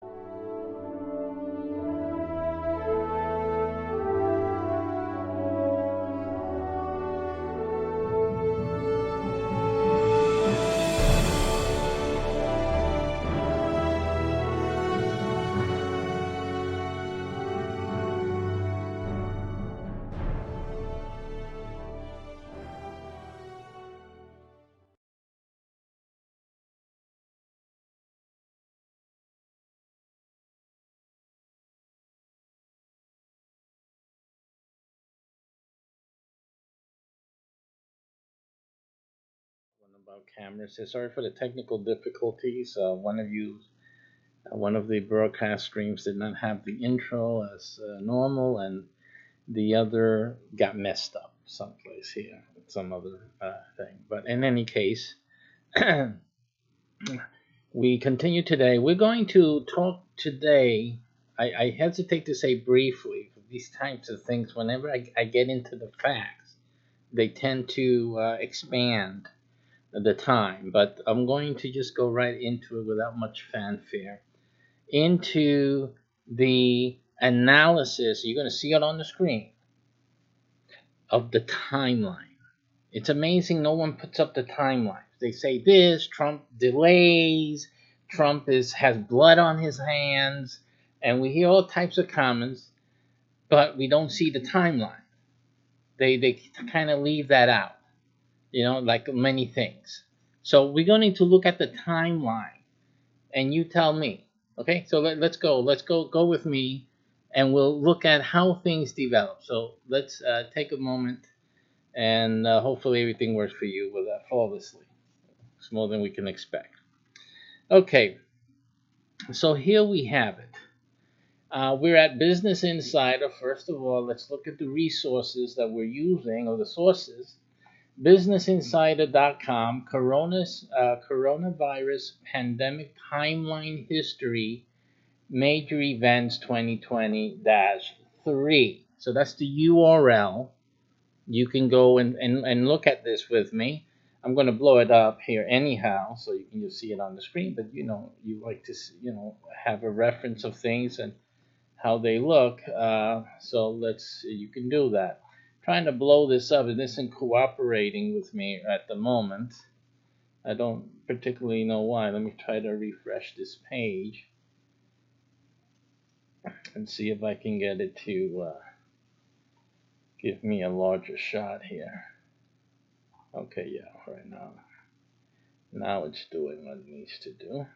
One about cameras. Sorry for the technical difficulties. One of the broadcast streams did not have the intro as normal, and the other got messed up someplace here with some other thing. But in any case, we continue today. We're going to talk today. I hesitate to say briefly for these types of things. Whenever I get into the facts, they tend to expand the time. But I'm going to just go right into it without much fanfare. Into the analysis, you're going to see it on the screen, of the timeline. It's amazing no one puts up the timelines. They say this, Trump delays, has blood on his hands, and we hear all types of comments, but we don't see the timeline. They kind of leave that out, like many things. So we're going to look at the timeline, and you tell me. Okay, so let's go. Go with me, and we'll look at how things develop. So let's take a moment, and hopefully everything works for you with flawlessly. It's more than we can expect. Okay, so here we have it. We're at Business Insider. First of all, let's look at the resources that we're using, or the sources. BusinessInsider.com, Coronavirus Pandemic Timeline History, Major Events 2020-3. So that's the URL. You can go and look at this with me. I'm going to blow it up here anyhow, so you can just see it on the screen. But you like to have a reference of things and how they look. So you can do that. Trying to blow this up, it isn't cooperating with me at the moment. I don't particularly know why. Let me try to refresh this page and see if I can get it to give me a larger shot here. Okay, yeah, right now. Now it's doing what it needs to do.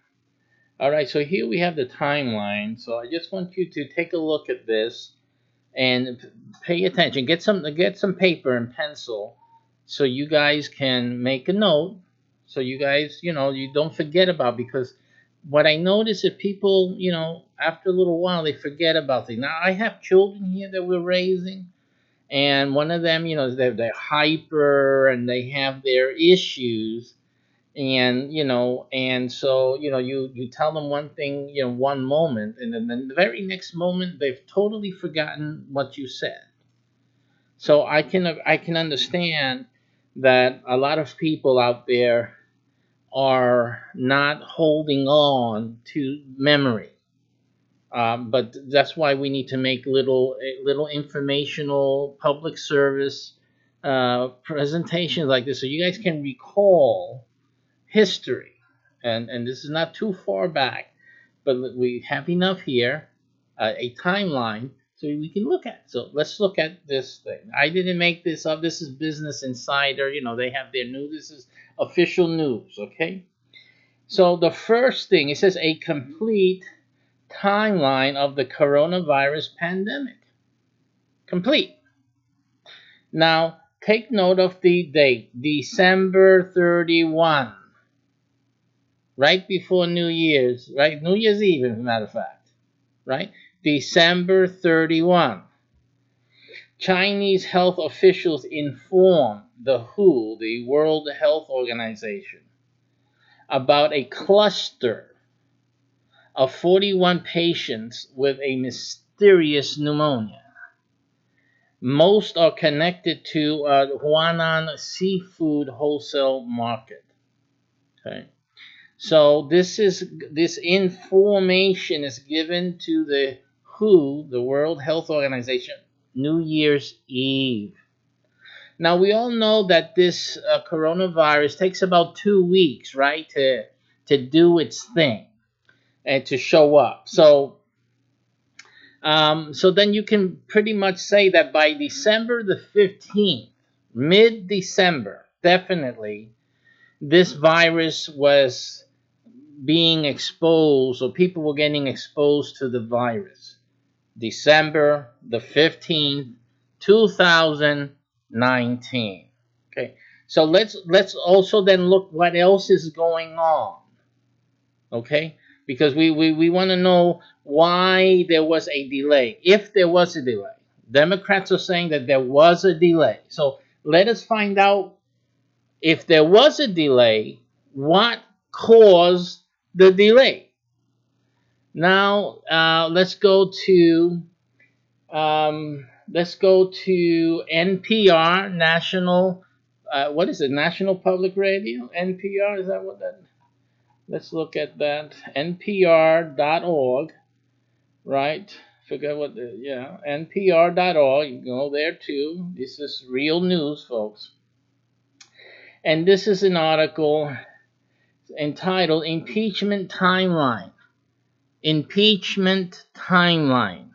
All right, so here we have the timeline. So I just want you to take a look at this and pay attention. Get some paper and pencil so you guys can make a note. So you guys, you don't forget about, because what I notice is people, after a little while they forget about things. Now I have children here that we're raising, and one of them, they're hyper and they have their issues, and so you tell them one thing, one moment, and then the very next moment they've totally forgotten what you said. So I can understand that a lot of people out there are not holding on to memory. But that's why we need to make little informational public service presentations like this, so you guys can recall history. And this is not too far back, but we have enough here, a timeline, so we can look at. So let's look at this thing. I didn't make this up. This is Business Insider. They have their news. This is official news. Okay. So the first thing, it says a complete timeline of the coronavirus pandemic. Complete. Now take note of the date, December 31. Right before New Year's, right? New Year's Eve, as a matter of fact, right? December 31. Chinese health officials inform the WHO, the World Health Organization, about a cluster of 41 patients with a mysterious pneumonia. Most are connected to Huanan seafood wholesale market. Okay. So this information is given to the WHO, the World Health Organization, New Year's Eve. Now we all know that this coronavirus takes about 2 weeks, right, to do its thing and to show up. So then you can pretty much say that by December the 15th, mid-December, definitely, this virus was being exposed, or people were getting exposed to the virus. December the 15th, 2019. Okay. So let's also then look what else is going on. Okay? Because we want to know why there was a delay. If there was a delay. Democrats are saying that there was a delay. So let us find out, if there was a delay, what caused the delay. Now let's go to NPR, National. What is it? National Public Radio. NPR, is that what that? Let's look at that. NPR.org. Right. Forget what the, yeah, NPR.org. You can go there too. This is real news, folks. And this is an article entitled Impeachment Timeline. Impeachment Timeline.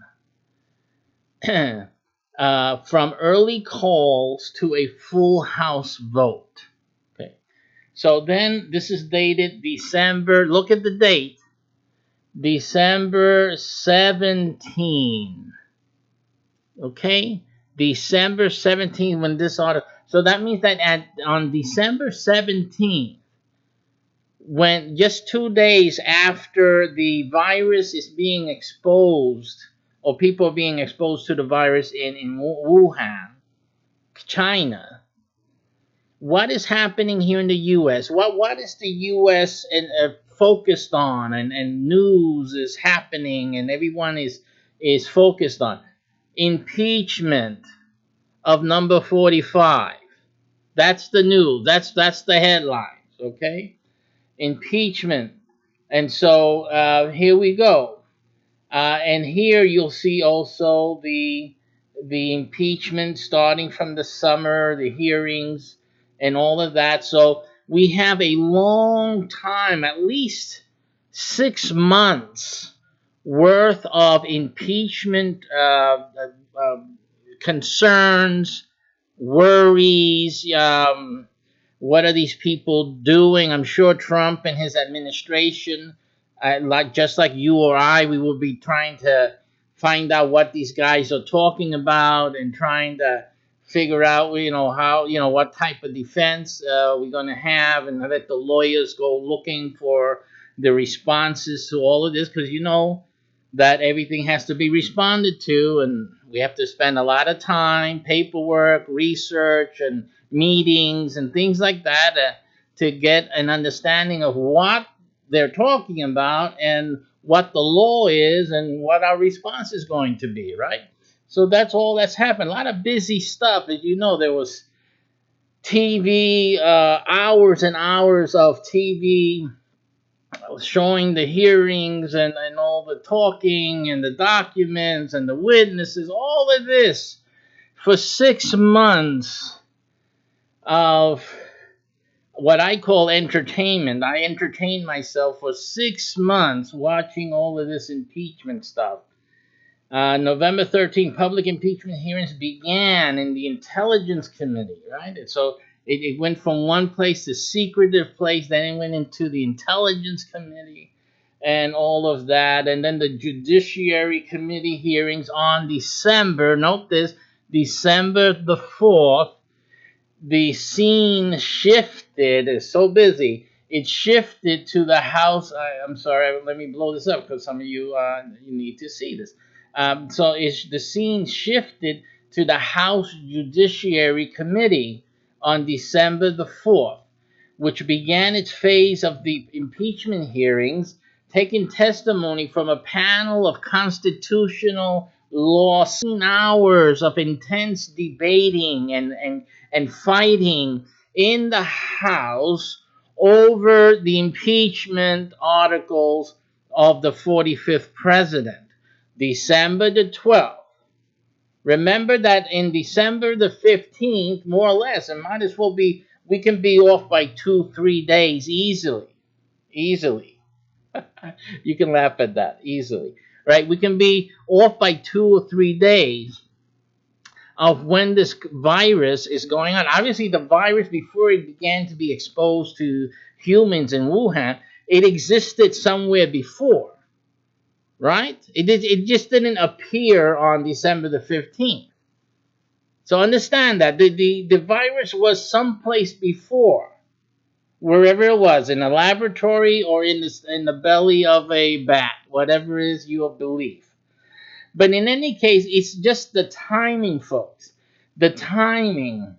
From early calls to a full House vote. Okay. So then this is dated December, look at the date, December 17. Okay? December 17 when this article. So that means that on December 17th, when just 2 days after the virus is being exposed, or people are being exposed to the virus in Wuhan, China, what is happening here in the U.S.? What is the U.S. Focused on, and news is happening, and everyone is focused on? Impeachment of number 45. That's the news. That's the headlines. Okay, impeachment. And so here we go. And here you'll see also the impeachment starting from the summer, the hearings, and all of that. So we have a long time, at least 6 months worth of impeachment concerns, worries. What are these people doing? I'm sure Trump and his administration, like just like you or I, we will be trying to find out what these guys are talking about and trying to figure out, how, what type of defense we're going to have, and let the lawyers go looking for the responses to all of this, because that everything has to be responded to, and we have to spend a lot of time, paperwork, research, and meetings and things like that to get an understanding of what they're talking about and what the law is and what our response is going to be, right? So that's all that's happened. A lot of busy stuff. As you know, there was TV, hours and hours of TV showing the hearings and all the talking and the documents and the witnesses, all of this for 6 months of what I call entertainment. I entertained myself for 6 months watching all of this impeachment stuff. November 13th, public impeachment hearings began in the Intelligence Committee, right? And so it went from one place to secretive place, then it went into the Intelligence Committee and all of that. And then the Judiciary Committee hearings on December, note this, December the 4th, the scene shifted. It's so busy. It shifted to the House. I'm sorry. Let me blow this up because some of you you need to see this. So the scene shifted to the House Judiciary Committee on December the 4th, which began its phase of the impeachment hearings, taking testimony from a panel of constitutional law. 16 hours of intense debating and fighting in the House over the impeachment articles of the 45th president, December the 12th. Remember that in December the 15th, more or less, it might as well be, we can be off by 2-3 days easily. Easily. You can laugh at that easily, right? We can be off by 2 or 3 days of when this virus is going on. Obviously, the virus, before it began to be exposed to humans in Wuhan, it existed somewhere before, right? It just didn't appear on December the 15th. So understand that the virus was someplace before, wherever it was, in a laboratory or in the belly of a bat, whatever is your belief. But in any case, it's just the timing, folks. The timing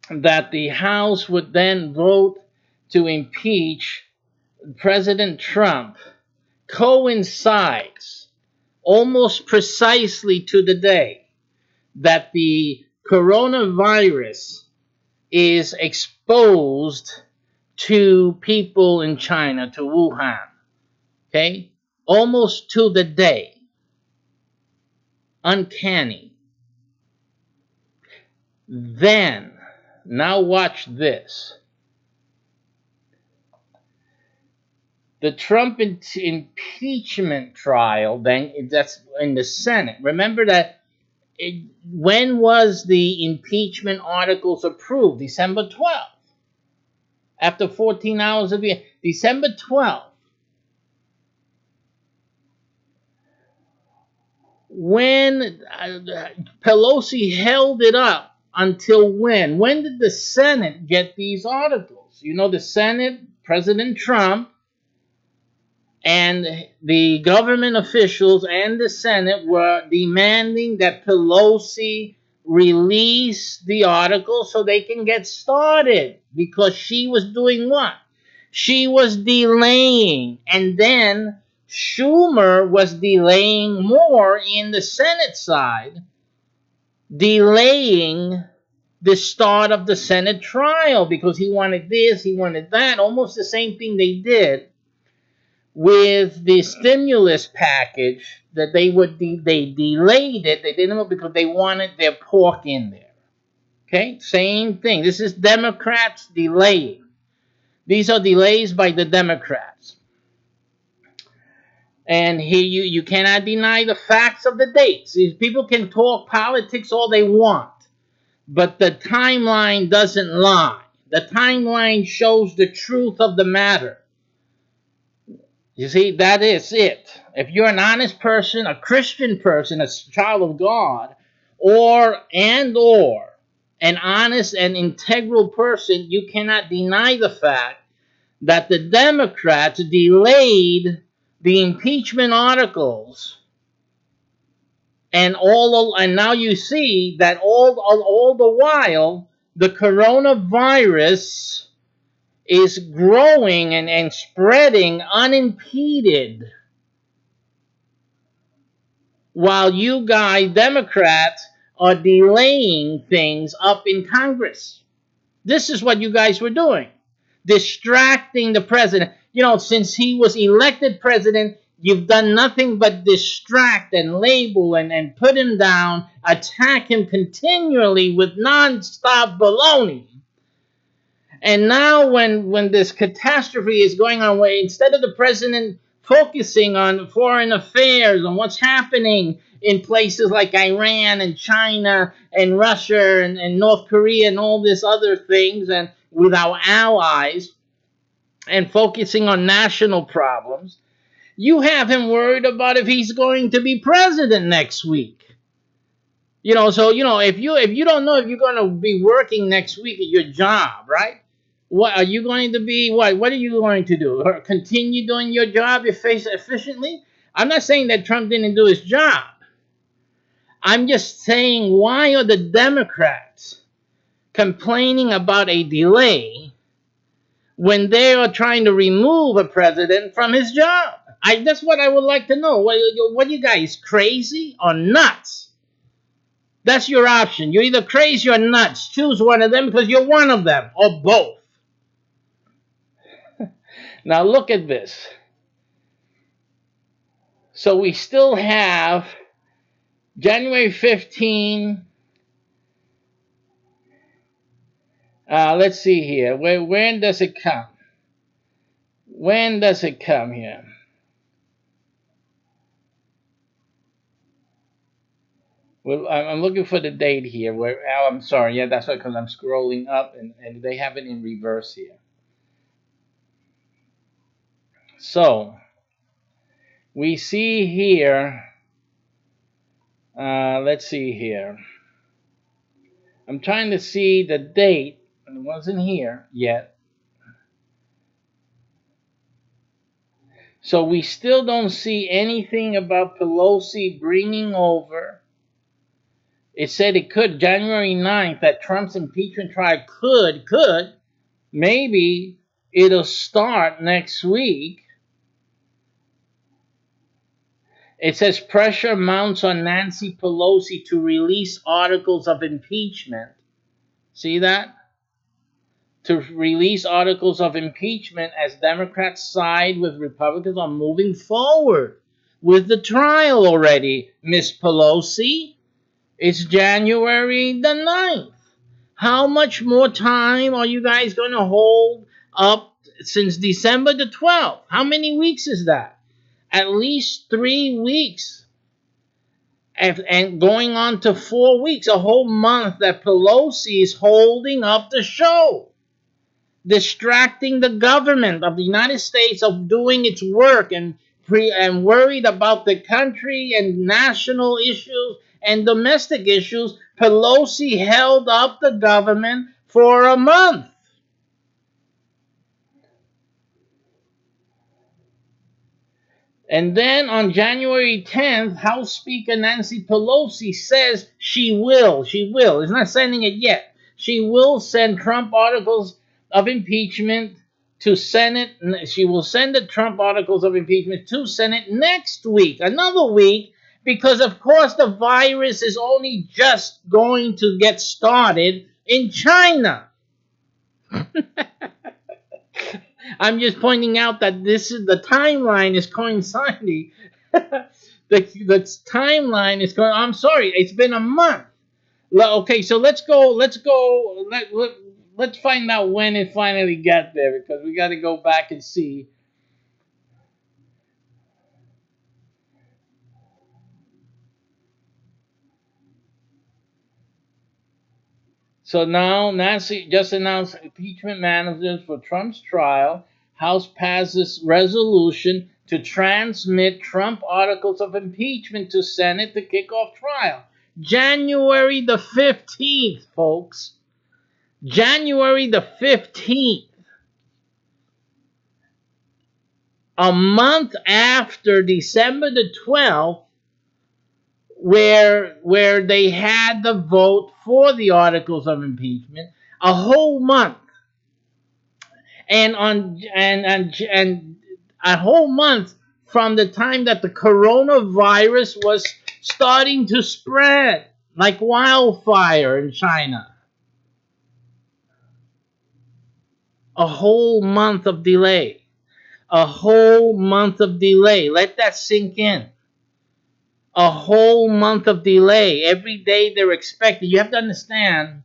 that the House would then vote to impeach President Trump coincides almost precisely to the day that the coronavirus is exposed to people in China, to Wuhan. Okay? Almost to the day. Uncanny. Then, now watch this. The Trump impeachment trial, then that's in the Senate. Remember that when was the impeachment articles approved? December 12th. After 14 hours of December 12th. When Pelosi held it up until when? When did the Senate get these articles? You know, the Senate, President Trump, and the government officials and the Senate were demanding that Pelosi release the article so they can get started, because she was doing what? She was delaying, and then Schumer was delaying more in the Senate side, delaying the start of the Senate trial because he wanted this, he wanted that, almost the same thing they did with the stimulus package, that they delayed it. They didn't, because they wanted their pork in there. Okay, same thing. This is Democrats delaying. These are delays by the Democrats. And here you cannot deny the facts of the dates. These people can talk politics all they want, but the timeline doesn't lie. The timeline shows the truth of the matter. You see, that is it. If you're an honest person, a Christian person, a child of God, or an honest and integral person, you cannot deny the fact that the Democrats delayed the impeachment articles, and now you see that all the while the coronavirus is growing and spreading unimpeded, while you guys, Democrats, are delaying things up in Congress. This is what you guys were doing. Distracting the president. You know, since he was elected president, you've done nothing but distract and label and put him down, attack him continually with nonstop baloney. And now when this catastrophe is going on, where instead of the president focusing on foreign affairs, on what's happening in places like Iran and China and Russia and North Korea and all these other things, and with our allies, and focusing on national problems, you have him worried about if he's going to be president next week. You know, so, you know, if you don't know if you're going to be working next week at your job, right? What are you going to be? What are you going to do? Continue doing your job efficiently? I'm not saying that Trump didn't do his job. I'm just saying, why are the Democrats complaining about a delay when they are trying to remove a president from his job? That's what I would like to know. What you guys, crazy or nuts? That's your option. You're either crazy or nuts. Choose one of them, because you're one of them, or both. Now look at this. So we still have January 15. Let's see here. When does it come? When does it come here? Well, I'm looking for the date here. Oh, I'm sorry. Yeah, that's right, because I'm scrolling up and they have it in reverse here. So we see here. Let's see here. I'm trying to see the date. It wasn't here yet. So we still don't see anything about Pelosi bringing over. It said it could, January 9th, that Trump's impeachment trial could, maybe it'll start next week. It says pressure mounts on Nancy Pelosi to release articles of impeachment. See that? To release articles of impeachment as Democrats side with Republicans on moving forward with the trial already, Miss Pelosi. It's January the 9th. How much more time are you guys going to hold up since December the 12th? How many weeks is that? At least 3 weeks. And going on to 4 weeks, a whole month that Pelosi is holding up the show, distracting the government of the United States of doing its work and worried about the country and national issues and domestic issues. Pelosi held up the government for a month. And then on January 10th, House Speaker Nancy Pelosi says she will, it's not sending it yet, she will send Trump articles of impeachment to Senate. She will send the Trump articles of impeachment to Senate next week, another week, because of course the virus is only just going to get started in China. I'm just pointing out that this is the timeline is coinciding. The timeline is going. I'm sorry, it's been a month. Okay, so let's go. Let's find out when it finally got there, because we got to go back and see. So now Nancy just announced impeachment managers for Trump's trial. House passes resolution to transmit Trump articles of impeachment to Senate to kick off trial. January the 15th, folks. January the 15th. A month after December the 12th, where they had the vote for the articles of impeachment, a whole month, and a whole month from the time that the coronavirus was starting to spread like wildfire in China. A whole month of delay. A whole month of delay. Let that sink in. A whole month of delay. Every day they're expecting. You have to understand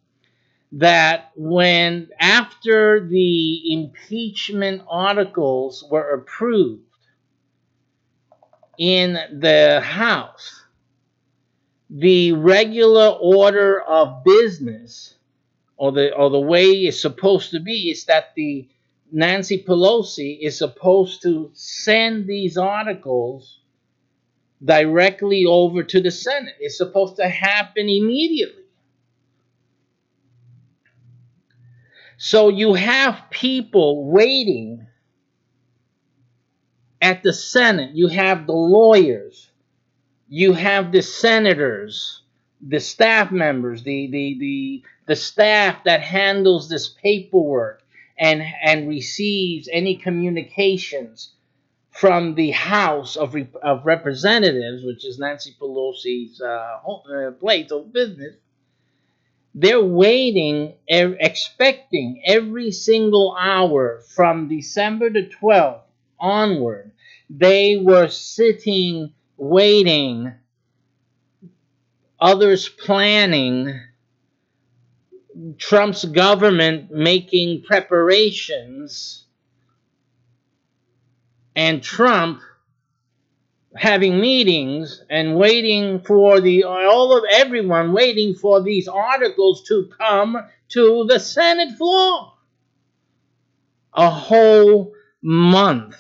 that when after the impeachment articles were approved in the House, the regular order of business, or the way it's supposed to be, is that the Nancy Pelosi is supposed to send these articles directly over to the Senate. It's supposed to happen immediately. So you have people waiting at the Senate. You have the lawyers, you have the senators, the staff members, the staff that handles this paperwork and receives any communications from the House of Representatives, which is Nancy Pelosi's place of business. They're waiting, expecting every single hour from December the 12th onward. They were sitting, waiting, others planning, Trump's government making preparations, and Trump having meetings and waiting for all of everyone waiting for these articles to come to the Senate floor. A whole month.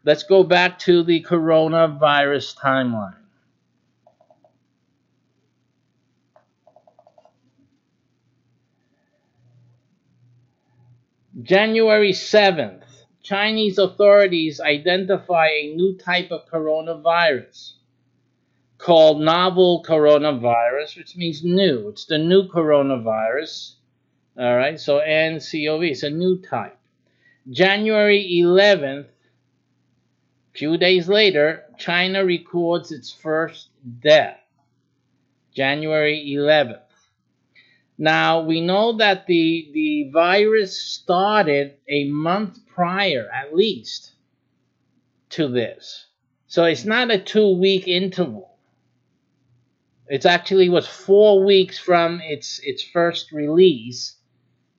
Let's go back to the coronavirus timeline. January 7th, Chinese authorities identify a new type of coronavirus called novel coronavirus, which means new. It's the new coronavirus. All right, so NCOV, it's a new type. January 11th, few days later, China records its first death. January 11th. Now, we know that the virus started a month prior, at least, to this. So it's not a 2-week interval. It actually was 4 weeks from its first release.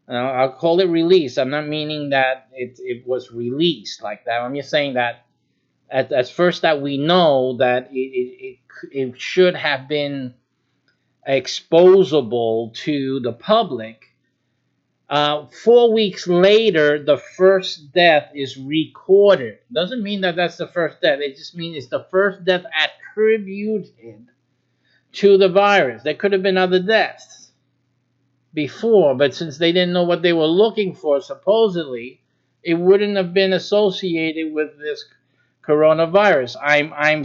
I'll call it release. I'm not meaning that it was released like that. I'm just saying that at first that we know that it should have been exposable to the public. 4 weeks later, the first death is recorded. Doesn't mean that that's the first death. It just means it's the first death attributed to the virus. There could have been other deaths before, but since they didn't know what they were looking for, supposedly, it wouldn't have been associated with this coronavirus. I'm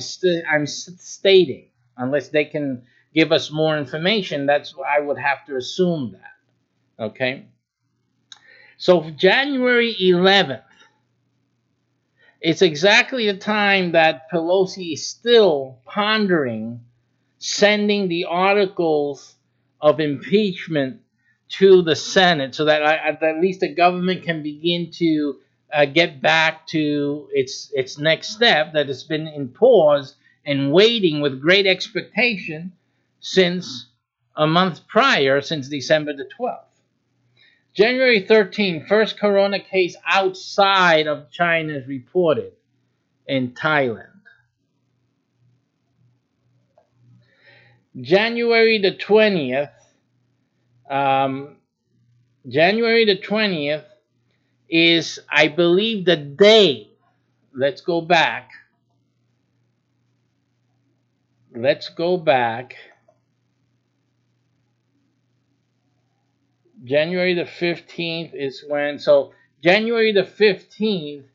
stating, unless they can give us more information, that's I would have to assume that. Okay? So January 11th, it's exactly the time that Pelosi is still pondering sending the articles of impeachment to the Senate so that at least the government can begin to get back to its next step that has been in pause and waiting with great expectation since a month prior, since December the 12th. January 13th, first corona case outside of China is reported in Thailand. January the 20th, January the 20th is, I believe, the day. Let's go back. Let's go back. January the 15th is when, so January the 15th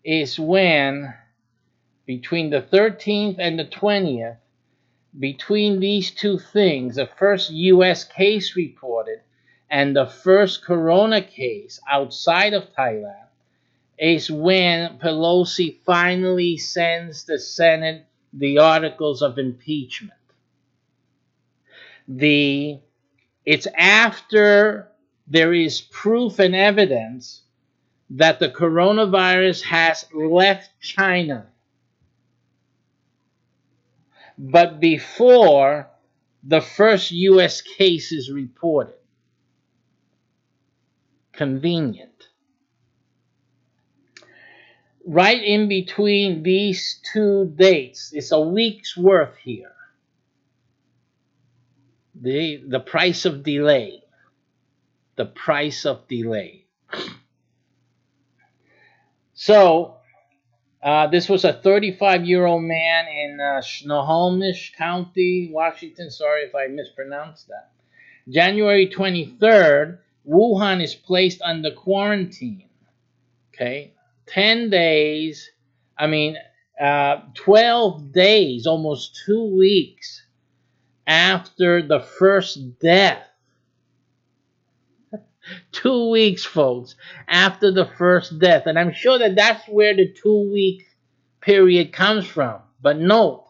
is when, between the 13th and the 20th, between these two things, the first U.S. case reported and the first corona case outside of Thailand, is when Pelosi finally sends the Senate the articles of impeachment. It's after there is proof and evidence that the coronavirus has left China, but before the first U.S. case is reported. Convenient. Right in between these two dates, it's a week's worth here. The price of delay. The price of delay. So, this was a 35-year-old man in Snohomish County, Washington. Sorry if I mispronounced that. January 23rd, Wuhan is placed under quarantine. Okay, 10 days. 12 days, almost 2 weeks after the first death. 2 weeks, folks, after the first death. And I'm sure that that's where the 2-week period comes from. But note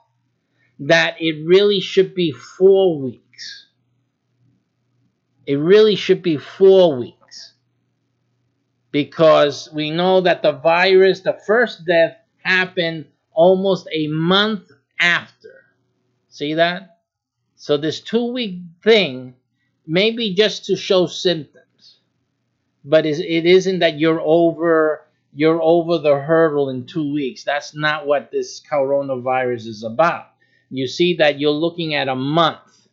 that it really should be 4 weeks. It really should be 4 weeks. Because we know that the virus, the first death, happened almost a month after. See that? So this 2 week thing may be just to show symptoms, but it isn't that you're over the hurdle in 2 weeks. That's not what this coronavirus is about. You see that you're looking at a month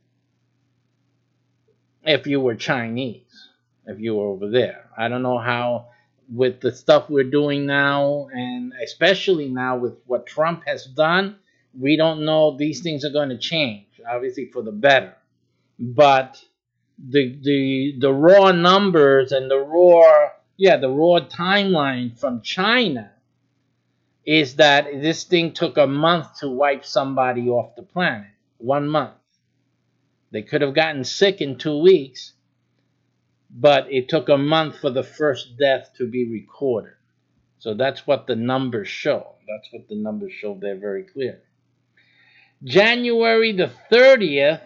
if you were Chinese, if you were over there. I don't know how, with the stuff we're doing now, and especially now with what Trump has done, we don't know, these things are going to change, obviously for the better. But the raw numbers and the raw timeline from China is that this thing took a month to wipe somebody off the planet. 1 month. They could have gotten sick in 2 weeks, but it took a month for the first death to be recorded. So that's what the numbers show. That's what the numbers show there very clearly. January the 30th,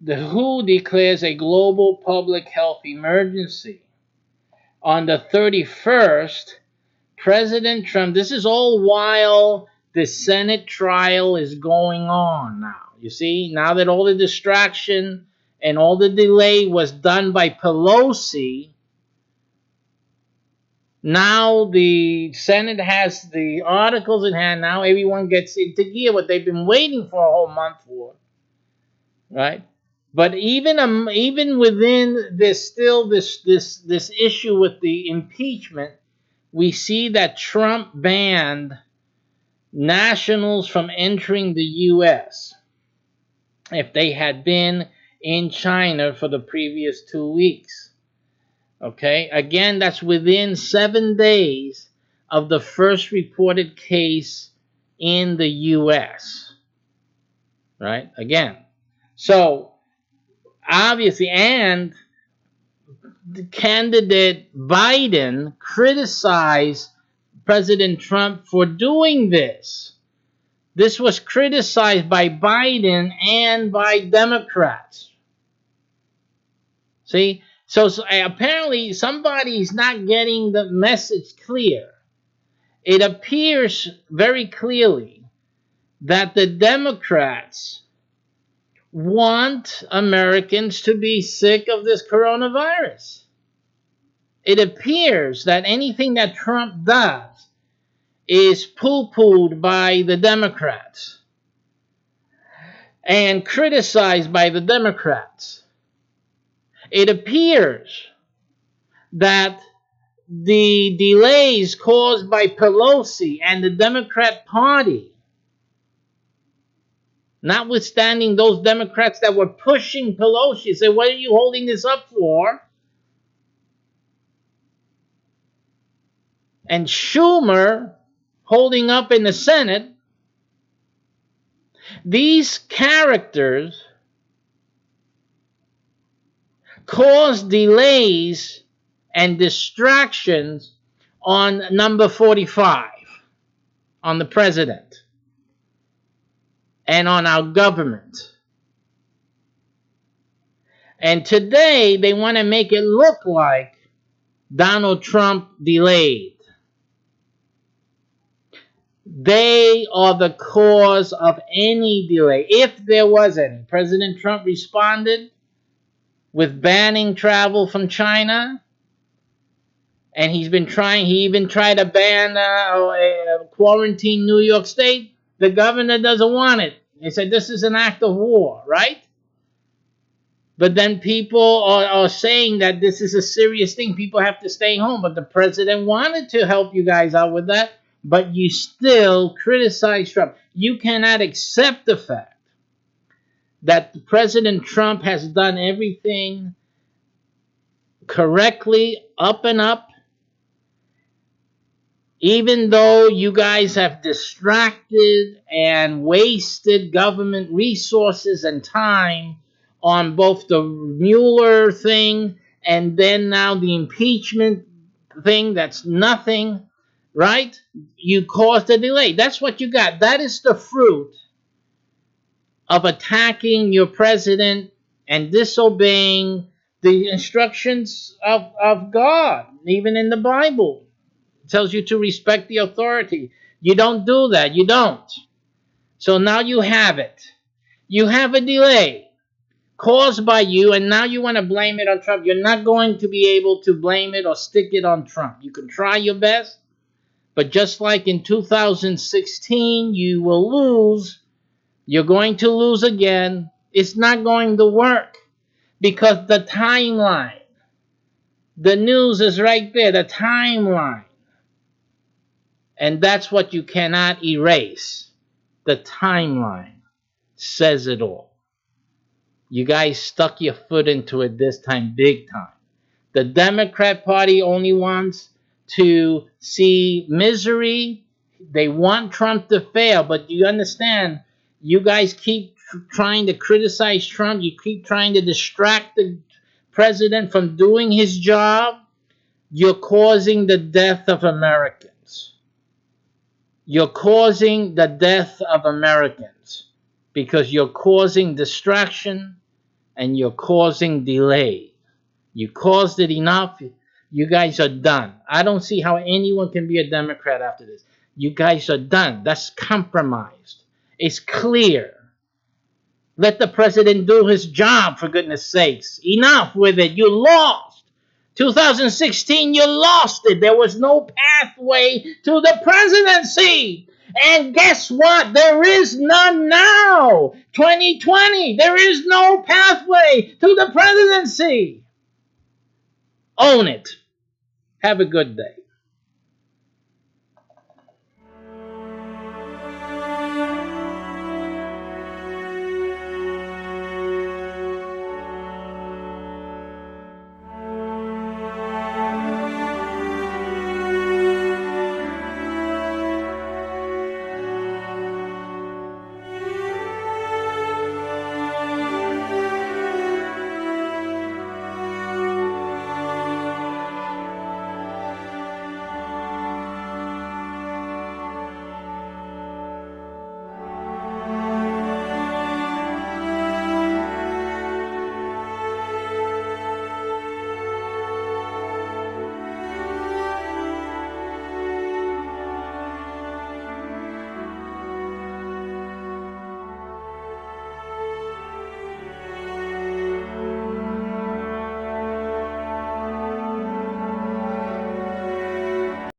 the WHO declares a global public health emergency. On the 31st, President Trump, this is all while the Senate trial is going on now. You see, now that all the distraction and all the delay was done by Pelosi, now the Senate has the articles in hand. Now everyone gets into gear, what they've been waiting for a whole month for, right? But even within this, still this issue with the impeachment, we see that Trump banned nationals from entering the U.S. if they had been in China for the previous 2 weeks. Okay, again, that's within 7 days of the first reported case in the U.S. Right? Again, so obviously, and the candidate Biden criticized President Trump for doing this. This was criticized by Biden and by Democrats. See? So apparently somebody's not getting the message clear. It appears very clearly that the Democrats want Americans to be sick of this coronavirus. It appears that anything that Trump does is poo-pooed by the Democrats and criticized by the Democrats. It appears that the delays caused by Pelosi and the Democrat Party, notwithstanding those Democrats that were pushing Pelosi, say, what are you holding this up for? And Schumer holding up in the Senate, these characters cause delays and distractions on number 45, on the president, and on our government. And today they want to make it look like Donald Trump delayed. They are the cause of any delay, if there was any. President Trump responded with banning travel from China. And he even tried to ban quarantine New York State. The governor doesn't want it. They said this is an act of war, right? But then people are saying that this is a serious thing. People have to stay home. But the president wanted to help you guys out with that. But you still criticize Trump. You cannot accept the fact that President Trump has done everything correctly, up and up, even though you guys have distracted and wasted government resources and time on both the Mueller thing and then now the impeachment thing. That's nothing. right? You caused a delay. That's what you got. That is the fruit of attacking your president and disobeying the instructions of God, even in the Bible. It tells you to respect the authority. You don't do that. You don't. So now you have it. You have a delay caused by you, and now you want to blame it on Trump. You're not going to be able to blame it or stick it on Trump. You can try your best, but just like in 2016, you will lose. You're going to lose again. It's not going to work because the timeline, the news is right there, the timeline. And that's what you cannot erase. The timeline says it all. You guys stuck your foot into it this time, big time. The Democrat Party only wants to see misery. They want Trump to fail, but you understand, you guys keep trying to criticize Trump. You keep trying to distract the president from doing his job. You're causing the death of Americans. You're causing the death of Americans because you're causing distraction and you're causing delay. You caused it enough. You guys are done. I don't see how anyone can be a Democrat after this. You guys are done. That's compromised. It's clear. Let the president do his job, for goodness sakes. Enough with it. You lost. 2016, you lost it. There was no pathway to the presidency. And guess what? There is none now. 2020, there is no pathway to the presidency. Own it. Have a good day.